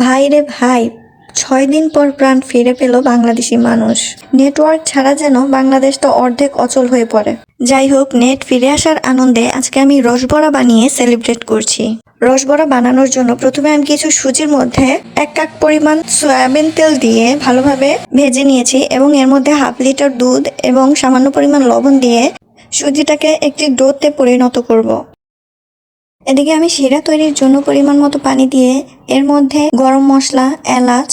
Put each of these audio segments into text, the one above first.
ভাই রে ভাই, 6 দিন পর প্রাণ ফিরে পেল বাংলাদেশি মানুষ। নেটওয়ার্ক ছাড়া যেন বাংলাদেশ তো অর্ধেক অচল হয়ে পড়ে। যাই হোক, নেট ফিরে আসার আনন্দে আজকে আমি রসবড়া বানিয়ে সেলিব্রেট করছি। রসবড়া বানানোর জন্য প্রথমে আমি কিছু সুজির মধ্যে 1 কাপ পরিমাণ সয়াবিন তেল দিয়ে ভালোভাবে ভেজে নিয়েছি এবং এর মধ্যে হাফ লিটার দুধ এবং সামান্য পরিমাণ লবণ দিয়ে সুজিটাকে একটি ডোতে পরিণত করব। এদিকে আমি শিরা তৈরির জন্য পরিমাণ মতো পানি দিয়ে এর মধ্যে গরম মশলা, এলাচ,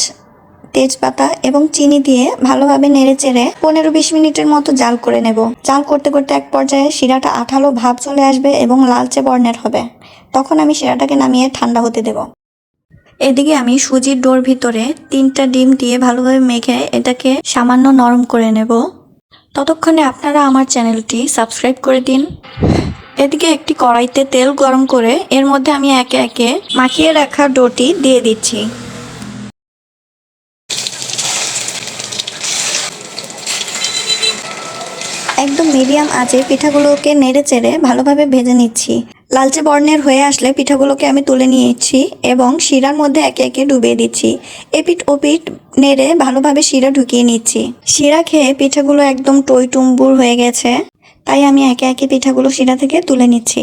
তেজপাতা এবং চিনি দিয়ে ভালোভাবে নেড়েচেড়ে 15-20 মিনিটের মতো জাল করে নেব। জাল করতে করতে এক পর্যায়ে শিরাটা আঠালো ভাব চলে আসবে এবং লালচে বর্ণের হবে। তখন আমি শিরাটাকে নামিয়ে ঠান্ডা হতে দেব। এদিকে আমি সুজির ডোর ভিতরে 3টা ডিম দিয়ে ভালোভাবে মেখে এটাকে সামান্য নরম করে নেব। ততক্ষণে আপনারা আমার চ্যানেলটি সাবস্ক্রাইব করে দিন। এদিকে একটি কড়াইতে তেল গরম করে এর মধ্যে আমি একে একে মাখিয়ে রাখা ডোটি দিয়ে দিচ্ছি। একদম মিডিয়াম আঁচে পিঠাগুলোকে নেড়ে চেড়ে ভালোভাবে ভেজে নিচ্ছি। লালচে বর্ণের হয়ে আসলে পিঠাগুলোকে আমি তুলে নিয়েছি এবং শিরার মধ্যে একে একে ডুবিয়ে দিচ্ছি। এপিঠ ওপিঠ নেড়ে ভালোভাবে শিরা ঢুকিয়ে নিচ্ছি। শিরা খেয়ে পিঠাগুলো একদম টইটুম্বুর হয়ে গেছে, তাই আমি একে একে পিঠাগুলো শিরা থেকে তুলে নিচ্ছি।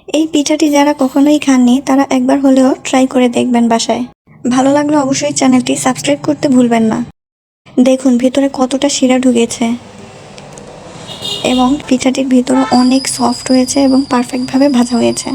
এই পিঠাটি যারা কখনোই খাননি তারা একবার হলেও ট্রাই করে দেখবেন বাসায়। ভালো লাগলে অবশ্যই চ্যানেলটি সাবস্ক্রাইব করতে ভুলবেন না। দেখুন ভিতরে কতটা শিরা ঢুকেছে এবং পিঠাটির ভিতরে অনেক সফট হয়েছে এবং পারফেক্টভাবে ভাজা হয়েছে।